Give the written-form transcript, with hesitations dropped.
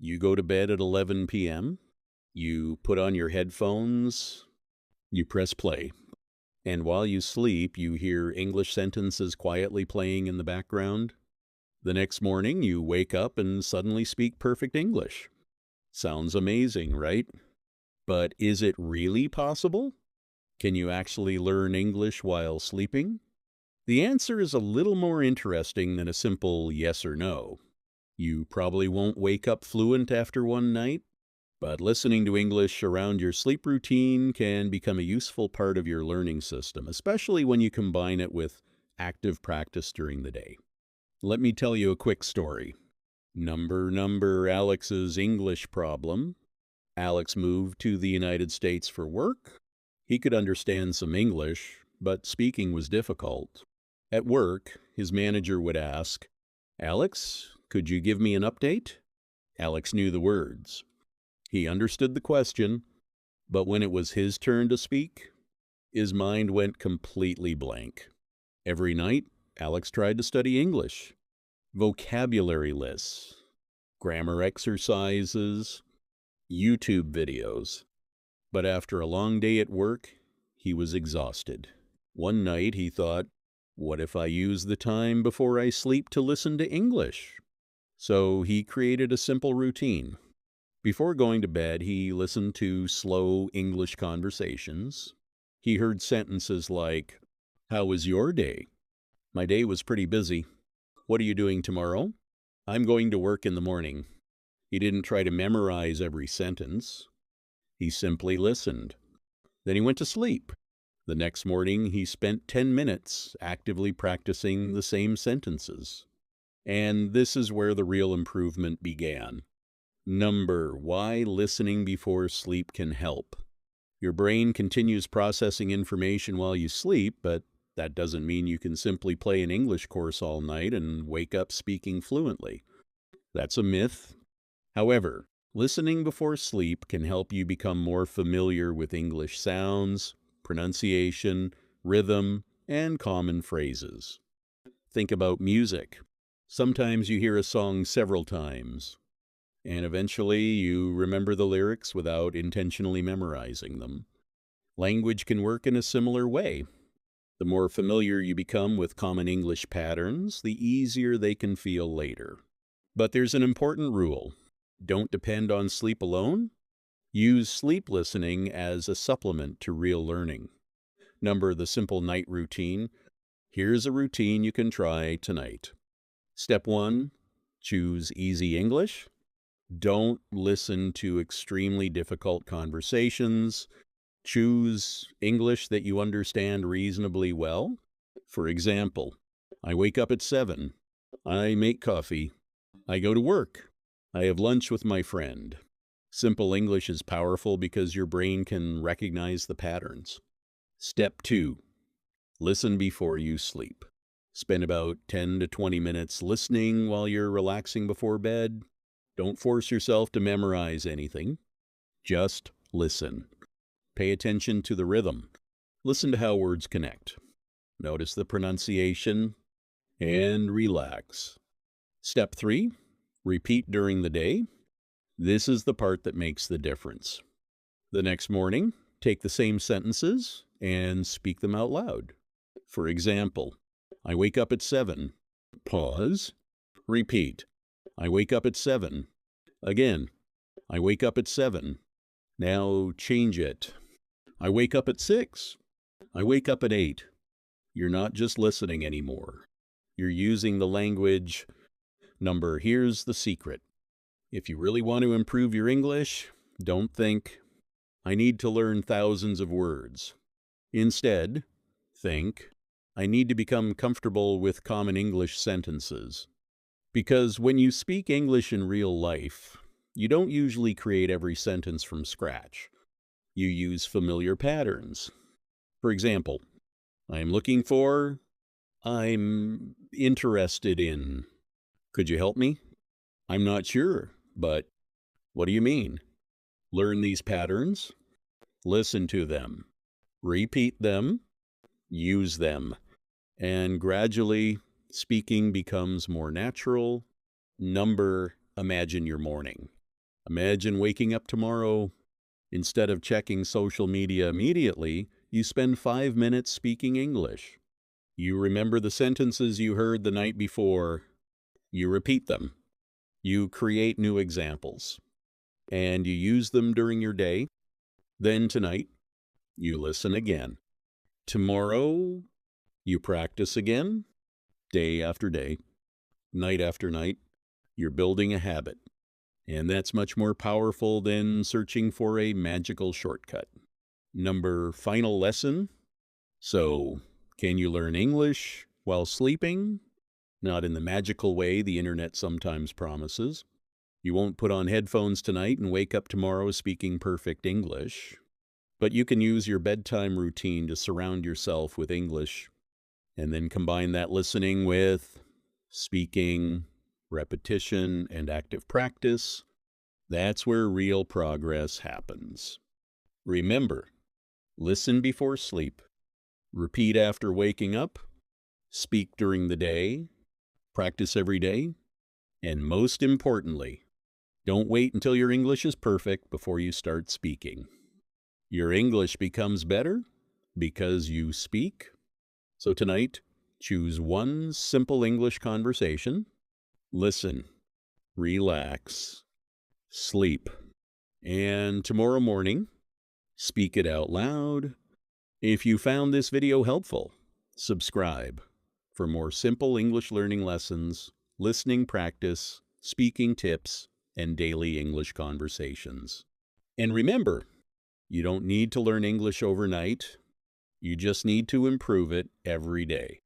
You go to bed at 11 p.m., you put on your headphones, you press play, and while you sleep, you hear English sentences quietly playing in the background. The next morning, you wake up and suddenly speak perfect English. Sounds amazing, right? But is it really possible? Can you actually learn English while sleeping? The answer is a little more interesting than a simple yes or no. You probably won't wake up fluent after one night, but listening to English around your sleep routine can become a useful part of your learning system, especially when you combine it with active practice during the day. Let me tell you a quick story. Number Alex's English problem. Alex moved to the United States for work. He could understand some English, but speaking was difficult. At work, his manager would ask, "Alex, could you give me an update?" Alex knew the words. He understood the question, but when it was his turn to speak, his mind went completely blank. Every night, Alex tried to study English, vocabulary lists, grammar exercises, YouTube videos. But after a long day at work, he was exhausted. One night he thought, what if I use the time before I sleep to listen to English? So he created a simple routine. Before going to bed, he listened to slow English conversations. He heard sentences like, "How was your day?" "My day was pretty busy." "What are you doing tomorrow?" "I'm going to work in the morning." He didn't try to memorize every sentence. He simply listened. Then he went to sleep. The next morning, he spent 10 minutes actively practicing the same sentences. And this is where the real improvement began. Why listening before sleep can help. Your brain continues processing information while you sleep, but that doesn't mean you can simply play an English course all night and wake up speaking fluently. That's a myth. However, listening before sleep can help you become more familiar with English sounds, pronunciation, rhythm, and common phrases. Think about music. Sometimes you hear a song several times, and eventually you remember the lyrics without intentionally memorizing them. Language can work in a similar way. The more familiar you become with common English patterns, the easier they can feel later. But there's an important rule. Don't depend on sleep alone. Use sleep listening as a supplement to real learning. The simple night routine. Here's a routine you can try tonight. Step 1, choose easy English. Don't listen to extremely difficult conversations. Choose English that you understand reasonably well. For example, I wake up at 7. I make coffee. I go to work. I have lunch with my friend. Simple English is powerful because your brain can recognize the patterns. Step 2, listen before you sleep. Spend about 10 to 20 minutes listening while you're relaxing before bed. Don't force yourself to memorize anything. Just listen. Pay attention to the rhythm. Listen to how words connect. Notice the pronunciation and relax. Step 3, repeat during the day. This is the part that makes the difference. The next morning, take the same sentences and speak them out loud. For example, I wake up at 7. Pause. Repeat. I wake up at 7. Again. I wake up at 7. Now change it. I wake up at 6. I wake up at 8. You're not just listening anymore. You're using the language. Here's the secret. If you really want to improve your English, don't think, I need to learn thousands of words. Instead, think, I need to become comfortable with common English sentences. Because when you speak English in real life, you don't usually create every sentence from scratch. You use familiar patterns. For example, I'm looking for, I'm interested in. Could you help me? I'm not sure, but what do you mean? Learn these patterns, listen to them, repeat them, use them, and gradually speaking becomes more natural. Imagine your morning. Imagine waking up tomorrow. Instead of checking social media immediately, you spend 5 minutes speaking English. You remember the sentences you heard the night before. You repeat them. You create new examples. And you use them during your day. Then tonight, you listen again. Tomorrow, you practice again, day after day, night after night. You're building a habit. And that's much more powerful than searching for a magical shortcut. Final lesson. So, can you learn English while sleeping? Not in the magical way the internet sometimes promises. You won't put on headphones tonight and wake up tomorrow speaking perfect English. But you can use your bedtime routine to surround yourself with English and then combine that listening with speaking, repetition, and active practice. That's where real progress happens. Remember, listen before sleep, repeat after waking up, speak during the day, practice every day, and most importantly, don't wait until your English is perfect before you start speaking. Your English becomes better because you speak. So tonight, choose one simple English conversation, listen, relax, sleep, and tomorrow morning, speak it out loud. If you found this video helpful, subscribe for more simple English learning lessons, listening practice, speaking tips, and daily English conversations. And remember, you don't need to learn English overnight. You just need to improve it every day.